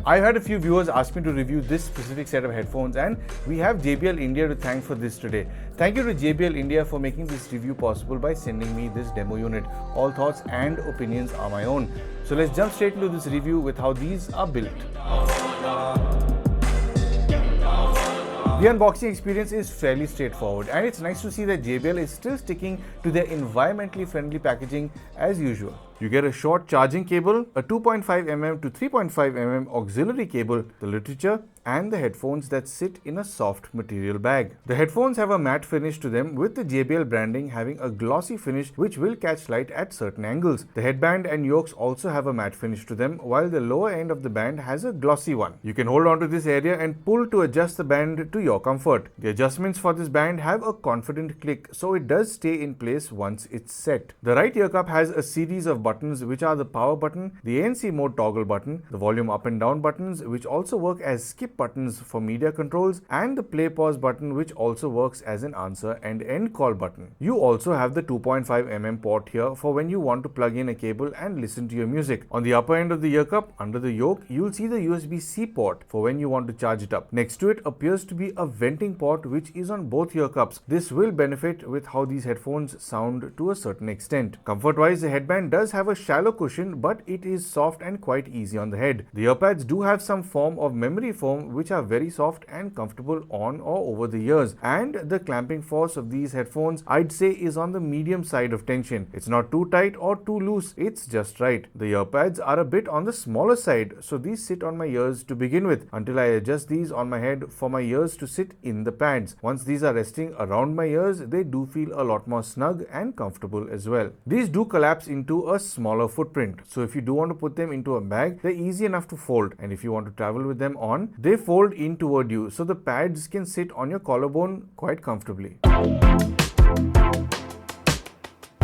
I've had a few viewers ask me to review this specific set of headphones, and we have JBL India to thank for this today. Thank you to JBL India for making this review possible by sending me this demo unit. All thoughts and opinions are my own. So let's jump straight into this review with how these are built. The unboxing experience is fairly straightforward, and it's nice to see that JBL is still sticking to their environmentally friendly packaging as usual. You get a short charging cable, a 2.5mm to 3.5mm auxiliary cable, the literature, and the headphones that sit in a soft material bag. The headphones have a matte finish to them, with the JBL branding having a glossy finish which will catch light at certain angles. The headband and yokes also have a matte finish to them, while the lower end of the band has a glossy one. You can hold on to this area and pull to adjust the band to your comfort. The adjustments for this band have a confident click, so it does stay in place once it's set. The right ear cup has a series of buttons, which are the power button, the ANC mode toggle button, the volume up and down buttons, which also work as skip buttons for media controls, and the play pause button, which also works as an answer and end call button. You also have the 2.5mm port here for when you want to plug in a cable and listen to your music. On the upper end of the ear cup, under the yoke, you'll see the USB-C port for when you want to charge it up. Next to it appears to be a venting port, which is on both ear cups. This will benefit with how these headphones sound to a certain extent. Comfort-wise, the headband does have a shallow cushion, but it is soft and quite easy on the head. The earpads do have some form of memory foam, which are very soft and comfortable on or over the ears, and the clamping force of these headphones, I'd say, is on the medium side of tension. It's not too tight or too loose, it's just right. The earpads are a bit on the smaller side, so these sit on my ears to begin with until I adjust these on my head for my ears to sit in the pads. Once these are resting around my ears, they do feel a lot more snug and comfortable as well. These do collapse into a smaller footprint, so if you do want to put them into a bag, they're easy enough to fold, and if you want to travel with them on, they fold in toward you, so the pads can sit on your collarbone quite comfortably.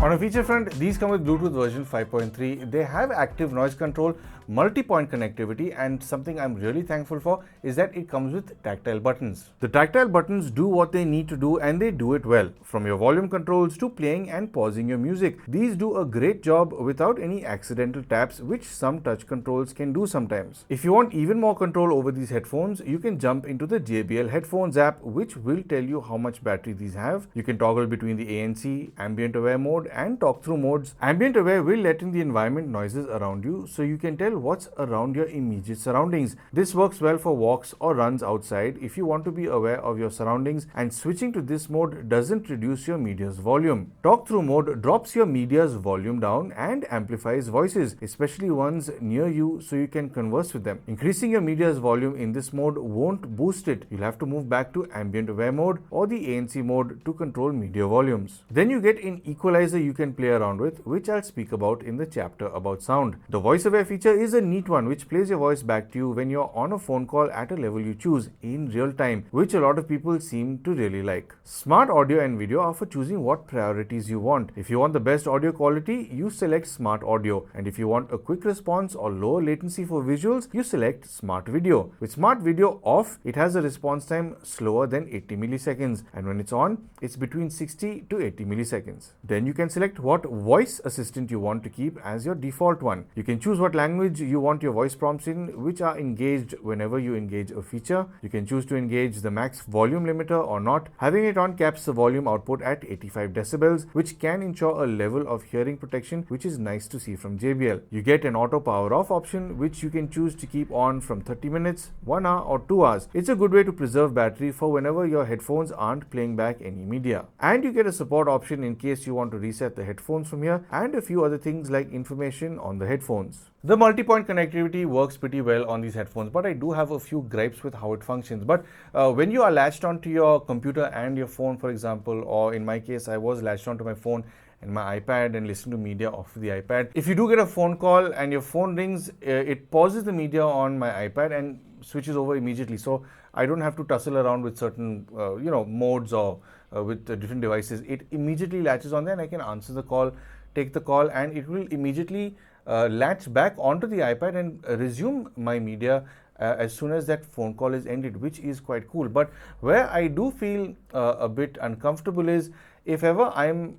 On a feature front, these come with Bluetooth version 5.3. They have active noise control, multi-point connectivity, and something I'm really thankful for is that it comes with tactile buttons. The tactile buttons do what they need to do, and they do it well. From your volume controls to playing and pausing your music, these do a great job without any accidental taps, which some touch controls can do sometimes. If you want even more control over these headphones, you can jump into the JBL Headphones app, which will tell you how much battery these have. You can toggle between the ANC, ambient aware mode, and talk through modes. Ambient aware will let in the environment noises around you, so you can tell what's around your immediate surroundings. This works well for walks or runs outside if you want to be aware of your surroundings, and switching to this mode doesn't reduce your media's volume. Talk through mode drops your media's volume down and amplifies voices, especially ones near you, so you can converse with them. Increasing your media's volume in this mode won't boost it. You'll have to move back to ambient aware mode or the ANC mode to control media volumes. Then you get an equalizer you can play around with, which I'll speak about in the chapter about sound. The voice aware feature is a neat one, which plays your voice back to you when you're on a phone call at a level you choose in real time, which a lot of people seem to really like. Smart audio and video are for choosing what priorities you want. If you want the best audio quality, you select smart audio, and if you want a quick response or lower latency for visuals, you select smart video. With smart video off, it has a response time slower than 80 milliseconds, and when it's on, it's between 60 to 80 milliseconds. Then you can select what voice assistant you want to keep as your default one. You can choose what language you want your voice prompts in, which are engaged whenever you engage a feature. You can choose to engage the max volume limiter or not. Having it on caps the volume output at 85 decibels, which can ensure a level of hearing protection, which is nice to see from JBL. You get an auto power off option, which you can choose to keep on from 30 minutes, 1 hour or 2 hours. It's a good way to preserve battery for whenever your headphones aren't playing back any media. And you get a support option in case you want to reset the headphones from here, and a few other things like information on the headphones. The multi-point connectivity works pretty well on these headphones, but I do have a few gripes with how it functions. But when you are latched onto your computer and your phone, for example, or in my case, I was latched onto my phone and my iPad and listening to media off the iPad. If you do get a phone call and your phone rings, it pauses the media on my iPad and switches over immediately. So I don't have to tussle around with certain modes or with different devices. It immediately latches on there, and I can answer the call, take the call, and it will immediately latch back onto the iPad and resume my media as soon as that phone call is ended, which is quite cool. But where I do feel a bit uncomfortable is if ever I'm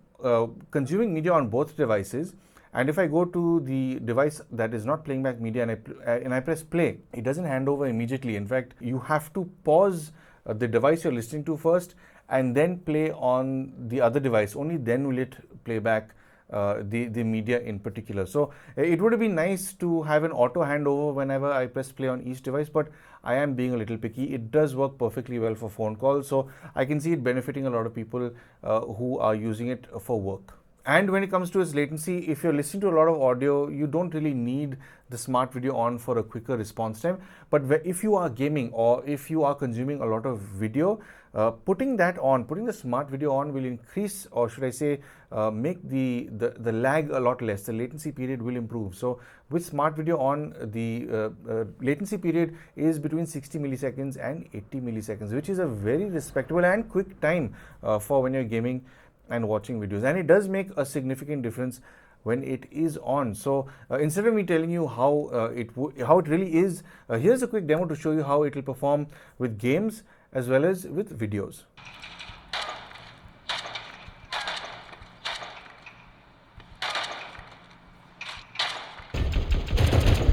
consuming media on both devices And if I go to the device that is not playing back media and I press play, it doesn't hand over immediately. In fact, you have to pause the device you're listening to first and then play on the other device. Only then will it play back the media in particular. So it would have been nice to have an auto handover whenever I press play on each device, but I am being a little picky. It does work perfectly well for phone calls, so I can see it benefiting a lot of people who are using it for work. And when it comes to its latency, if you're listening to a lot of audio, you don't really need the smart video on for a quicker response time. But if you are gaming or if you are consuming a lot of video, putting the smart video on will increase, or should I say, make the lag a lot less. The latency period will improve. So with smart video on, the latency period is between 60 milliseconds and 80 milliseconds, which is a very respectable and quick time for when you're gaming and watching videos, and it does make a significant difference when it is on. So instead of me telling you how it really is, here's a quick demo to show you how it will perform with games as well as with videos.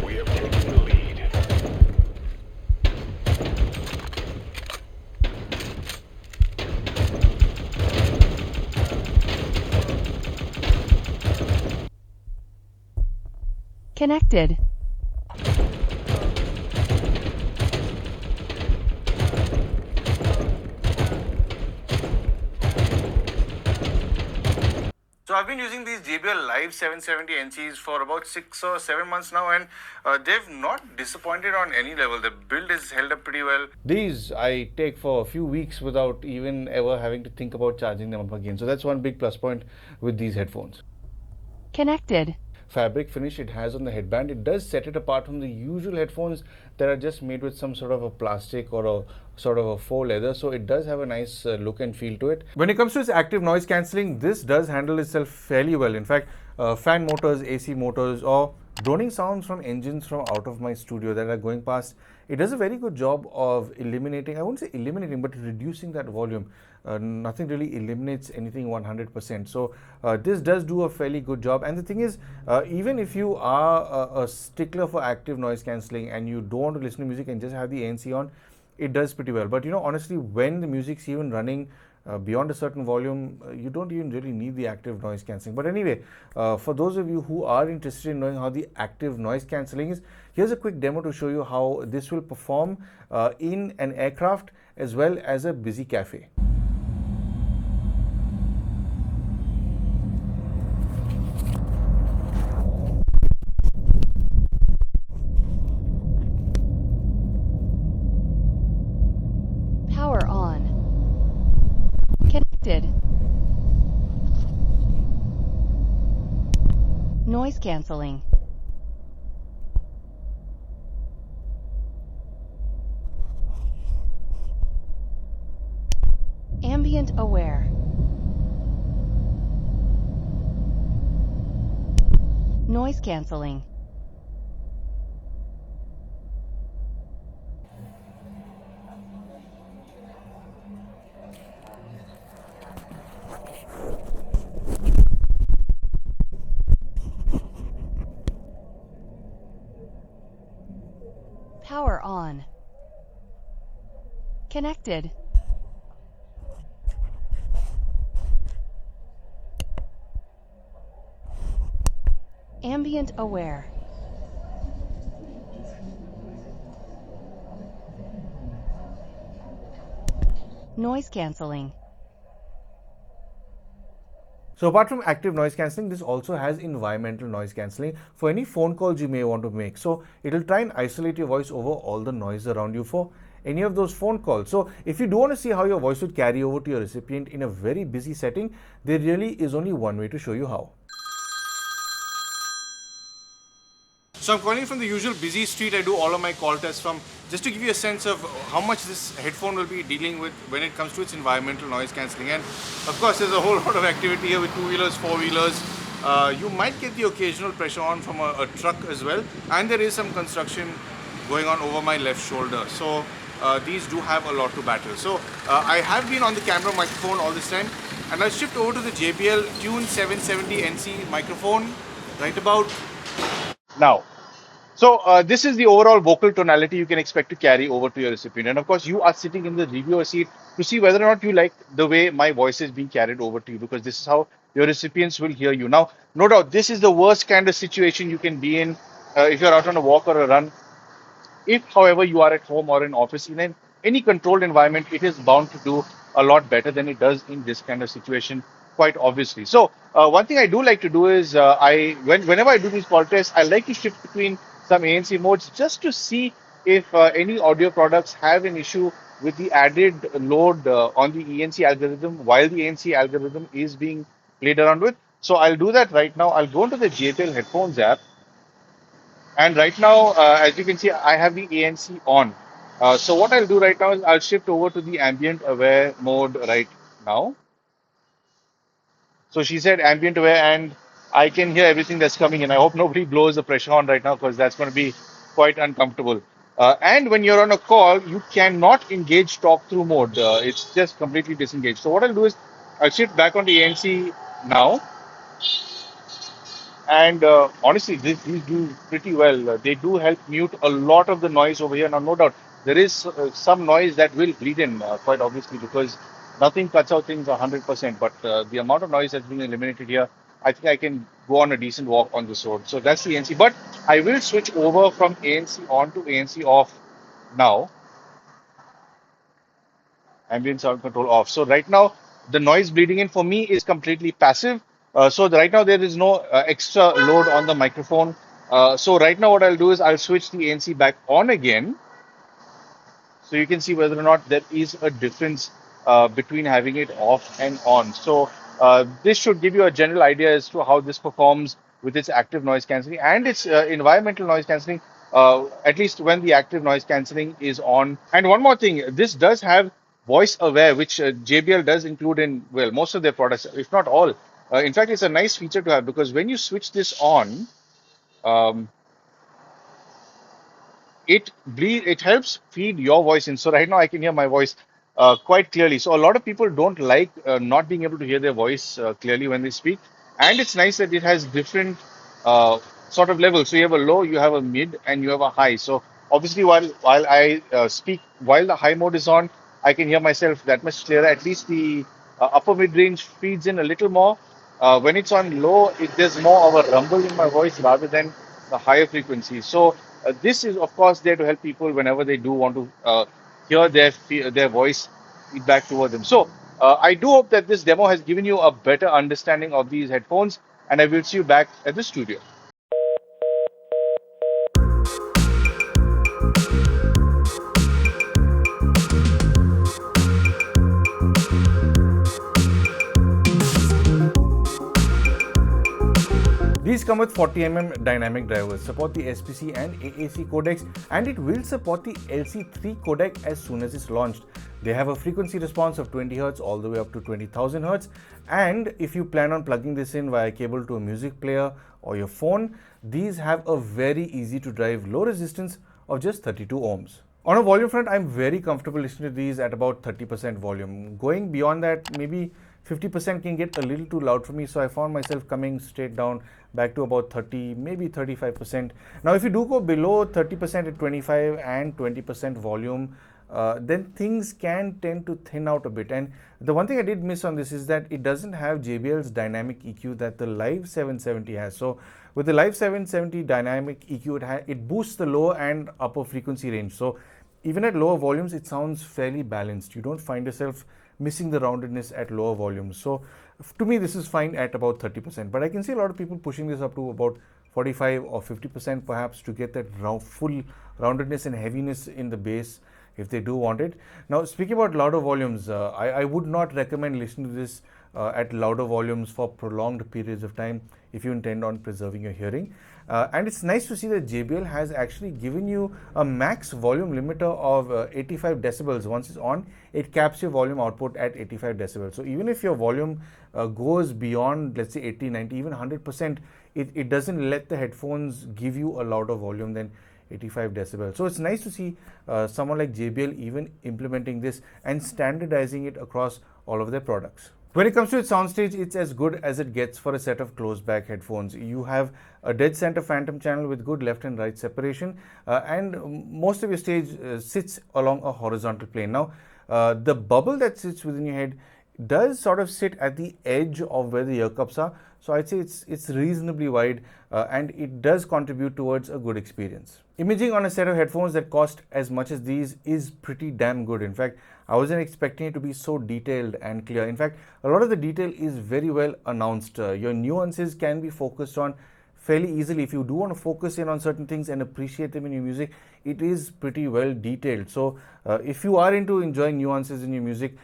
We have taken the lead. Connected. So I've been using these JBL Live 770 NCs for about 6 or 7 months now, and they've not disappointed on any level. The build is held up pretty well. These I take for a few weeks without even ever having to think about charging them up again. So that's one big plus point with these headphones. Connected. Fabric finish it has on the headband, it does set it apart from the usual headphones that are just made with some sort of a plastic or a sort of a faux leather. So it does have a nice look and feel to it. When it comes to its active noise cancelling, this does handle itself fairly well. In fact, fan motors, AC motors, or droning sounds from engines from out of my studio that are going past, it does a very good job of eliminating, I won't say eliminating, but reducing that volume. Nothing really eliminates anything 100%. So this does do a fairly good job. And the thing is, even if you are a stickler for active noise cancelling and you don't want to listen to music and just have the ANC on, it does pretty well. But honestly, when the music's even running beyond a certain volume, you don't even really need the active noise cancelling. But anyway, for those of you who are interested in knowing how the active noise cancelling is, here's a quick demo to show you how this will perform in an aircraft as well as a busy cafe. Power on. Connected. Noise cancelling. Ambient aware. Noise cancelling. Power on. Connected. Ambient aware. Noise cancelling. So apart from active noise cancelling, this also has environmental noise cancelling for any phone calls you may want to make. So it will try and isolate your voice over all the noise around you for any of those phone calls. So if you do want to see how your voice would carry over to your recipient in a very busy setting, there really is only one way to show you how. So I'm calling from the usual busy street I do all of my call tests from, just to give you a sense of how much this headphone will be dealing with when it comes to its environmental noise cancelling. And of course there's a whole lot of activity here with two-wheelers, four-wheelers. You might get the occasional pressure on from a truck as well, and there is some construction going on over my left shoulder. So these do have a lot to battle. So I have been on the camera microphone all this time, and I'll shift over to the JBL Tune 770 NC microphone. right about now. So this is the overall vocal tonality you can expect to carry over to your recipient. And of course, you are sitting in the reviewer seat to see whether or not you like the way my voice is being carried over to you, because this is how your recipients will hear you. Now, no doubt, this is the worst kind of situation you can be in if you're out on a walk or a run. If, however, you are at home or in office in any controlled environment, it is bound to do a lot better than it does in this kind of situation, quite obviously. So, one thing I do like to do is whenever I do these call tests, I like to shift between some ANC modes just to see if any audio products have an issue with the added load on the ANC algorithm while the ANC algorithm is being played around with. So I'll do that right now. I'll go into the JBL headphones app, and right now, as you can see, I have the ANC on. So what I'll do right now is I'll shift over to the ambient aware mode right now. So she said ambient aware, and I can hear everything that's coming in. I hope nobody blows the pressure on right now, because that's going to be quite uncomfortable. And when you're on a call, you cannot engage talk through mode. It's just completely disengaged. So what I'll do is I'll shift back on the ANC now. And honestly, these do pretty well. They do help mute a lot of the noise over here. Now, no doubt, there is some noise that will bleed in, quite obviously, because nothing cuts out things 100%. But the amount of noise that's being eliminated here, I think I can go on a decent walk on this road. So that's the ANC. But I will switch over from ANC on to ANC off now. Ambient sound control off. So right now, the noise bleeding in for me is completely passive. So right now there is no extra load on the microphone. So right now what I'll do is I'll switch the ANC back on again, so you can see whether or not there is a difference between having it off and on. So this should give you a general idea as to how this performs with its active noise cancelling and its environmental noise cancelling, at least when the active noise cancelling is on. And one more thing, this does have voice aware, which JBL does include in, well, most of their products, if not all. In fact, it's a nice feature to have, because when you switch this on, um, it helps feed your voice in. So right now I can hear my voice quite clearly. So a lot of people don't like not being able to hear their voice clearly when they speak, and it's nice that it has different uh, sort of levels. So you have a low, you have a mid, and you have a high. So obviously while I speak, while the high mode is on, I can hear myself that much clearer. At least the upper mid range feeds in a little more. When it's on low, there's more of a rumble in my voice rather than the higher frequency. So this is, of course, there to help people whenever they do want to hear their voice feedback toward them. So I do hope that this demo has given you a better understanding of these headphones, and I will see you back at the studio. These come with 40mm dynamic drivers, support the SPC and AAC codecs, and it will support the LC3 codec as soon as it's launched. They have a frequency response of 20 Hz all the way up to 20,000 Hz, and if you plan on plugging this in via cable to a music player or your phone, these have a very easy to drive low resistance of just 32 ohms. On a volume front, I'm very comfortable listening to these at about 30% volume. Going beyond that, maybe 50% can get a little too loud for me, so I found myself coming straight down back to about 30, maybe 35%. Now, if you do go below 30% at 25 and 20% volume, then things can tend to thin out a bit. And the one thing I did miss on this is that it doesn't have JBL's dynamic EQ that the Live 770 has. So with the Live 770 dynamic EQ, it boosts the low and upper frequency range. So even at lower volumes, it sounds fairly balanced. You don't find yourself missing the roundedness at lower volumes. So to me, this is fine at about 30%, but I can see a lot of people pushing this up to about 45 or 50% perhaps to get that full roundedness and heaviness in the bass if they do want it. Now, speaking about louder volumes, I would not recommend listening to this at louder volumes for prolonged periods of time if you intend on preserving your hearing. And it's nice to see that JBL has actually given you a max volume limiter of 85 decibels. Once it's on, it caps your volume output at 85 decibels. So even if your volume goes beyond, let's say 80, 90, even 100%, it doesn't let the headphones give you a louder volume than 85 decibels. So it's nice to see someone like JBL even implementing this and standardizing it across all of their products. When it comes to its soundstage, it's as good as it gets for a set of closed back headphones. You have a dead center phantom channel with good left and right separation, and most of your stage sits along a horizontal plane. Now, the bubble that sits within your head does sort of sit at the edge of where the ear cups are. So I'd say it's reasonably wide, and it does contribute towards a good experience. Imaging on a set of headphones that cost as much as these is pretty damn good. In fact, I wasn't expecting it to be so detailed and clear. In fact, a lot of the detail is very well announced. Your nuances can be focused on fairly easily. If you do want to focus in on certain things and appreciate them in your music, it is pretty well detailed. So if you are into enjoying nuances in your music,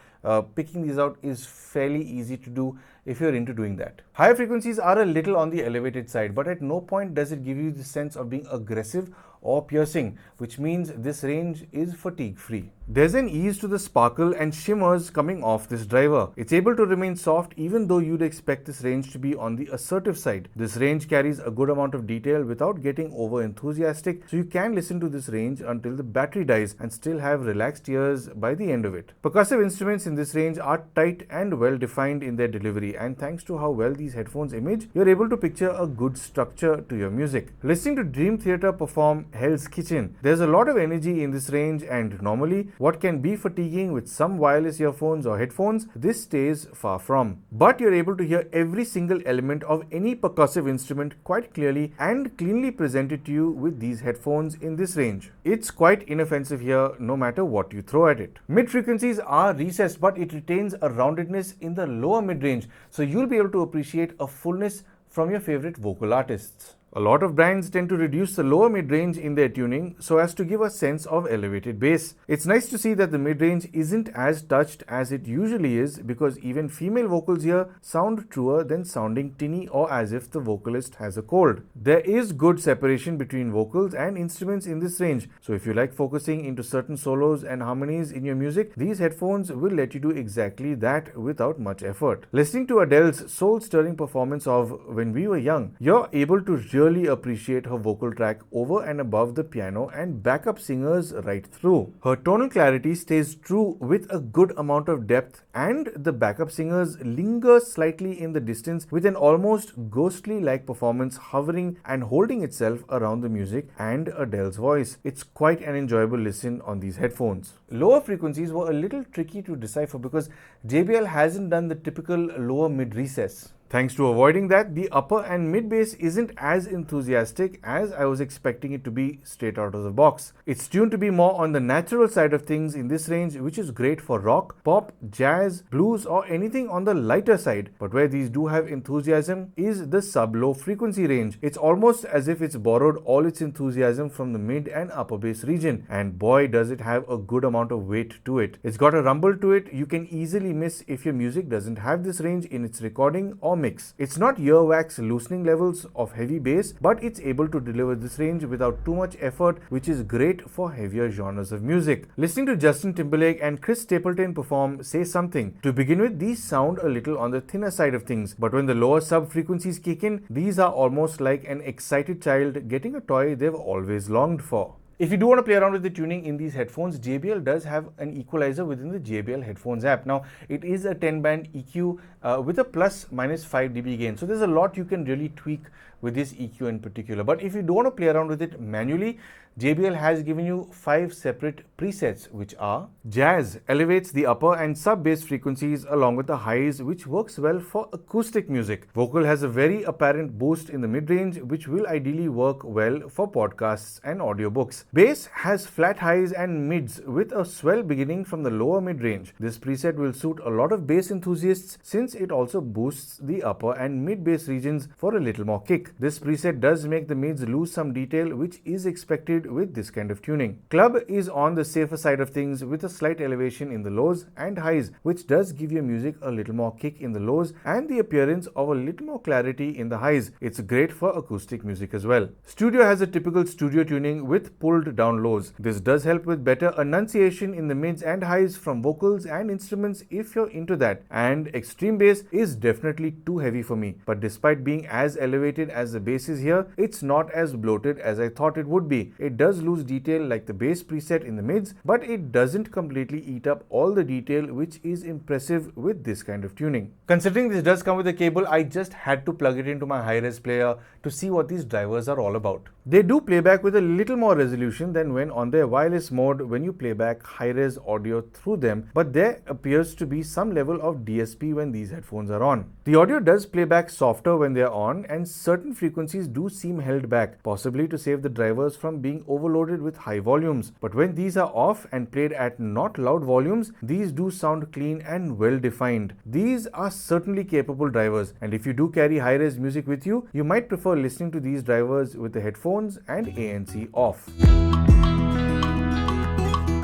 picking these out is fairly easy to do if you're into doing that. Higher frequencies are a little on the elevated side, but at no point does it give you the sense of being aggressive or piercing, which means this range is fatigue free. There's an ease to the sparkle and shimmers coming off this driver. It's able to remain soft even though you'd expect this range to be on the assertive side. This range carries a good amount of detail without getting over enthusiastic, so you can listen to this range until the battery dies and still have relaxed ears by the end of it. Percussive instruments in this range are tight and well defined in their delivery, and thanks to how well these headphones image, you're able to picture a good structure to your music. Listening to Dream Theater perform Hell's Kitchen, there's a lot of energy in this range, and normally what can be fatiguing with some wireless earphones or headphones, this stays far from. But you're able to hear every single element of any percussive instrument quite clearly and cleanly presented to you with these headphones in this range. It's quite inoffensive here no matter what you throw at it. Mid frequencies are recessed, but it retains a roundedness in the lower mid range, so you'll be able to appreciate a fullness from your favorite vocal artists. A lot of brands tend to reduce the lower mid-range in their tuning so as to give a sense of elevated bass. It's nice to see that the mid-range isn't as touched as it usually is, because even female vocals here sound truer than sounding tinny or as if the vocalist has a cold. There is good separation between vocals and instruments in this range, so if you like focusing into certain solos and harmonies in your music, these headphones will let you do exactly that without much effort. Listening to Adele's soul-stirring performance of When We Were Young, you're able to really appreciate her vocal track over and above the piano and backup singers right through. Her tonal clarity stays true with a good amount of depth, and the backup singers linger slightly in the distance with an almost ghostly like performance hovering and holding itself around the music and Adele's voice. It's quite an enjoyable listen on these headphones. Lower frequencies were a little tricky to decipher because JBL hasn't done the typical lower mid recess. Thanks to avoiding that, the upper and mid bass isn't as enthusiastic as I was expecting it to be straight out of the box. It's tuned to be more on the natural side of things in this range, which is great for rock, pop, jazz, blues, or anything on the lighter side. But where these do have enthusiasm is the sub-low frequency range. It's almost as if it's borrowed all its enthusiasm from the mid and upper bass region, and boy does it have a good amount of weight to it. It's got a rumble to it you can easily miss if your music doesn't have this range in its recording or mix. It's not earwax loosening levels of heavy bass, but it's able to deliver this range without too much effort, which is great for heavier genres of music. Listening to Justin Timberlake and Chris Stapleton perform Say Something, to begin with, these sound a little on the thinner side of things, but when the lower sub frequencies kick in, these are almost like an excited child getting a toy they've always longed for. If you do want to play around with the tuning in these headphones, JBL does have an equalizer within the JBL Headphones app. Now, it is a 10-band EQ with a plus minus 5 dB gain. So there's a lot you can really tweak with this EQ in particular. But if you do want to play around with it manually, JBL has given you 5 separate presets, which are: Jazz elevates the upper and sub bass frequencies along with the highs, which works well for acoustic music. Vocal has a very apparent boost in the mid-range, which will ideally work well for podcasts and audiobooks. Bass has flat highs and mids with a swell beginning from the lower mid-range. This preset will suit a lot of bass enthusiasts since it also boosts the upper and mid-bass regions for a little more kick. This preset does make the mids lose some detail, which is expected with this kind of tuning. Club is on the safer side of things with a slight elevation in the lows and highs, which does give your music a little more kick in the lows and the appearance of a little more clarity in the highs. It's great for acoustic music as well. Studio has a typical studio tuning with pulled down lows. This does help with better enunciation in the mids and highs from vocals and instruments if you're into that. And extreme bass is definitely too heavy for me, but despite being as elevated as the bass is here, it's not as bloated as I thought it would be. It does lose detail like the bass preset in the mids, but it doesn't completely eat up all the detail, which is impressive with this kind of tuning. Considering this does come with a cable, I just had to plug it into my high-res player to see what these drivers are all about. They do playback with a little more resolution than when on their wireless mode when you play back high-res audio through them, but there appears to be some level of DSP when these headphones are on. The audio does play back softer when they are on, and certain frequencies do seem held back, possibly to save the drivers from being overloaded with high volumes. But when these are off and played at not loud volumes, these do sound clean and well defined. These are certainly capable drivers, and if you do carry high-res music with you, you might prefer listening to these drivers with the headphones and ANC off.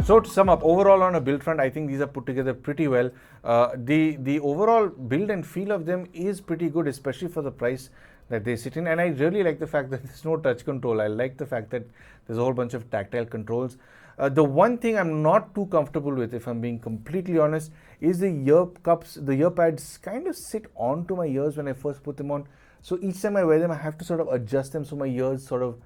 So to sum up, overall on a build front, I think these are put together pretty well. The overall build and feel of them is pretty good, especially for the price that they sit in. And I really like the fact that there's no touch control. I like the fact that there's a whole bunch of tactile controls. The one thing I'm not too comfortable with, if I'm being completely honest, is the ear cups. The ear pads kind of sit onto my ears when I first put them on. So each time I wear them, I have to sort of adjust them so my ears sort of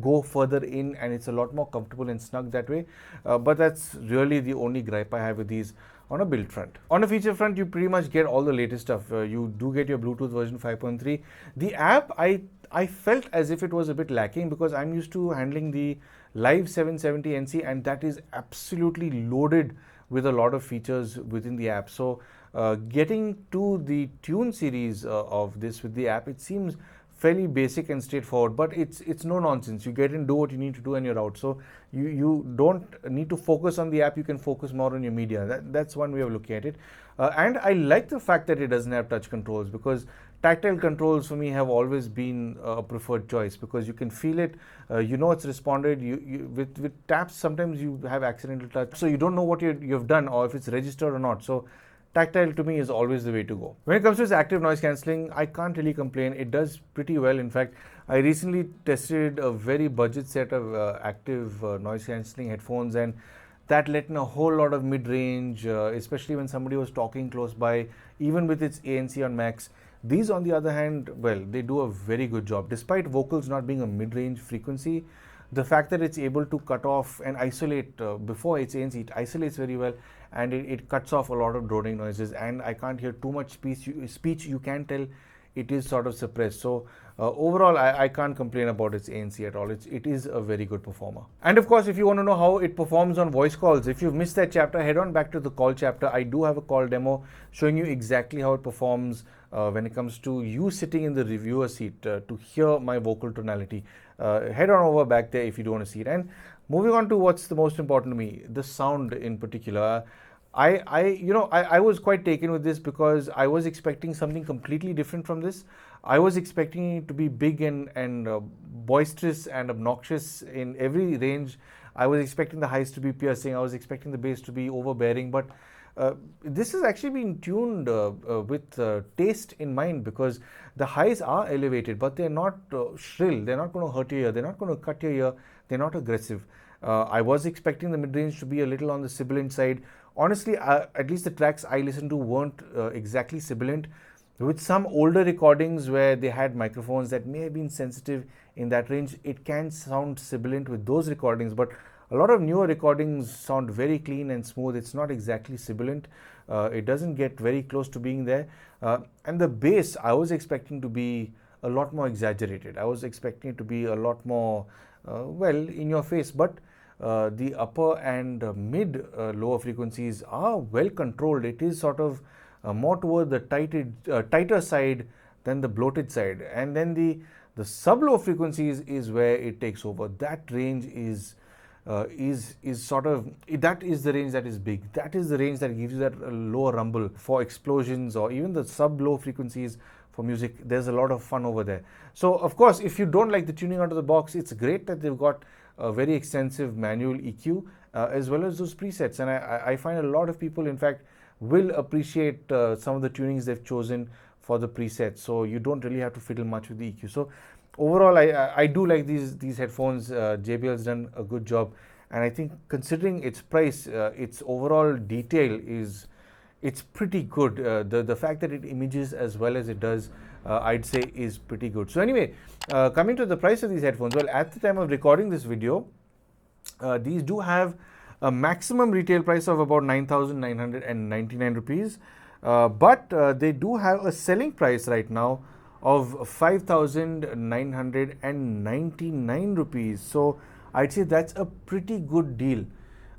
go further in, and it's a lot more comfortable and snug that way. But that's really the only gripe I have with these on a build front. On a feature front, you pretty much get all the latest stuff. You do get your Bluetooth version 5.3. The app, I felt as if it was a bit lacking because I'm used to handling the Live 770 NC, and that is absolutely loaded with a lot of features within the app. So getting to the Tune series of this with the app, it seems fairly basic and straightforward, but it's no nonsense. You get in, do what you need to do, and you're out. So you don't need to focus on the app. You can focus more on your media. That's one way of looking at it. And I like the fact that it doesn't have touch controls, because tactile controls for me have always been a preferred choice, because you can feel it, you know it's responded. With taps, sometimes you have accidental touch, so you don't know what you've done or if it's registered or not. So tactile to me is always the way to go. When it comes to its active noise cancelling, I can't really complain. It does pretty well. In fact, I recently tested a very budget set of active noise cancelling headphones, and that let in a whole lot of mid-range, especially when somebody was talking close by, even with its ANC on max. These, on the other hand, well, they do a very good job. Despite vocals not being a mid-range frequency, the fact that it's able to cut off and isolate before its ANC, it isolates very well, and it cuts off a lot of droning noises, and I can't hear too much speech. You can tell it is sort of suppressed. So overall, I can't complain about its ANC at all. It is a very good performer. And of course, if you want to know how it performs on voice calls, if you've missed that chapter, head on back to the call chapter. I do have a call demo showing you exactly how it performs when it comes to you sitting in the reviewer seat to hear my vocal tonality. Head on over back there if you do want to see it. And moving on to what's the most important to me, the sound in particular. I was quite taken with this because I was expecting something completely different from this. I was expecting it to be big and boisterous and obnoxious in every range. I was expecting the highs to be piercing. I was expecting the bass to be overbearing, but this has actually been tuned with taste in mind, because the highs are elevated, but they're not shrill. They're not going to hurt your ear. They're not going to cut your ear. They're not aggressive. I was expecting the mid-range to be a little on the sibilant side. Honestly, at least the tracks I listened to weren't exactly sibilant. With some older recordings where they had microphones that may have been sensitive in that range, it can sound sibilant with those recordings, but a lot of newer recordings sound very clean and smooth. It's not exactly sibilant. It doesn't get very close to being there. And the bass, I was expecting to be a lot more exaggerated. I was expecting it to be a lot more, well, in your face. But the upper and mid lower frequencies are well controlled. It is sort of more toward the tighter side than the bloated side. And then the sub-low frequencies is where it takes over. That range is sort of, that is the range that is big. That is the range that gives you that lower rumble for explosions, or even the sub-low frequencies for music. There's a lot of fun over there. So of course, if you don't like the tuning out of the box, it's great that they've got a very extensive manual EQ as well as those presets. And I find a lot of people, in fact, will appreciate some of the tunings they've chosen for the presets. So you don't really have to fiddle much with the EQ. So overall, I do like these headphones. JBL's done a good job, and I think considering its price, its overall detail is it's pretty good. The fact that it images as well as it does, I'd say is pretty good. So anyway, coming to the price of these headphones, well, at the time of recording this video, these do have a maximum retail price of about 9,999 rupees, but they do have a selling price right now of 5,999 rupees. So I'd say that's a pretty good deal.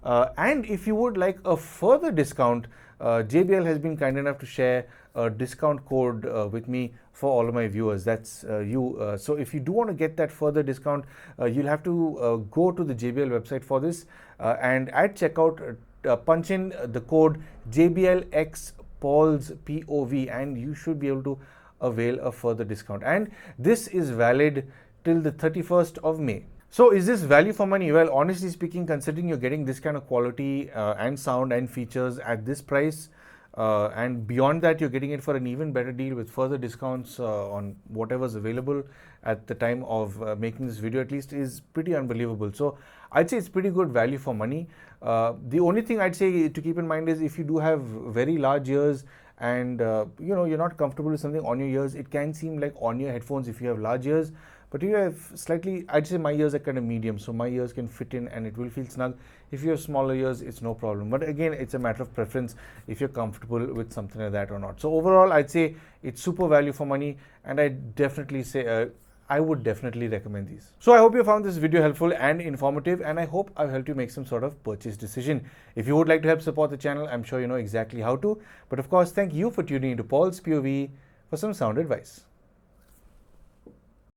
And if you would like a further discount, JBL has been kind enough to share a discount code with me for all of my viewers. That's you. So if you do want to get that further discount, you'll have to go to the JBL website for this, and at checkout, punch in the code JBLX POV, and you should be able to avail a further discount. And this is valid till the 31st of May. So is this value for money? Well, honestly speaking, considering you're getting this kind of quality and sound and features at this price, and beyond that, you're getting it for an even better deal with further discounts on whatever's available at the time of making this video, at least, is pretty unbelievable. So I'd say it's pretty good value for money. The only thing I'd say to keep in mind is if you do have very large ears and you're not comfortable with something on your ears, it can seem like on-ear headphones if you have large ears. But you have slightly, I'd say my ears are kind of medium, so my ears can fit in and it will feel snug. If you have smaller ears, it's no problem. But again, it's a matter of preference if you're comfortable with something like that or not. So overall, I'd say it's super value for money, and I definitely say I would definitely recommend these. So I hope you found this video helpful and informative, and I hope I've helped you make some sort of purchase decision. If you would like to help support the channel, I'm sure you know exactly how to. But of course, thank you for tuning into Paul's POV for some sound advice.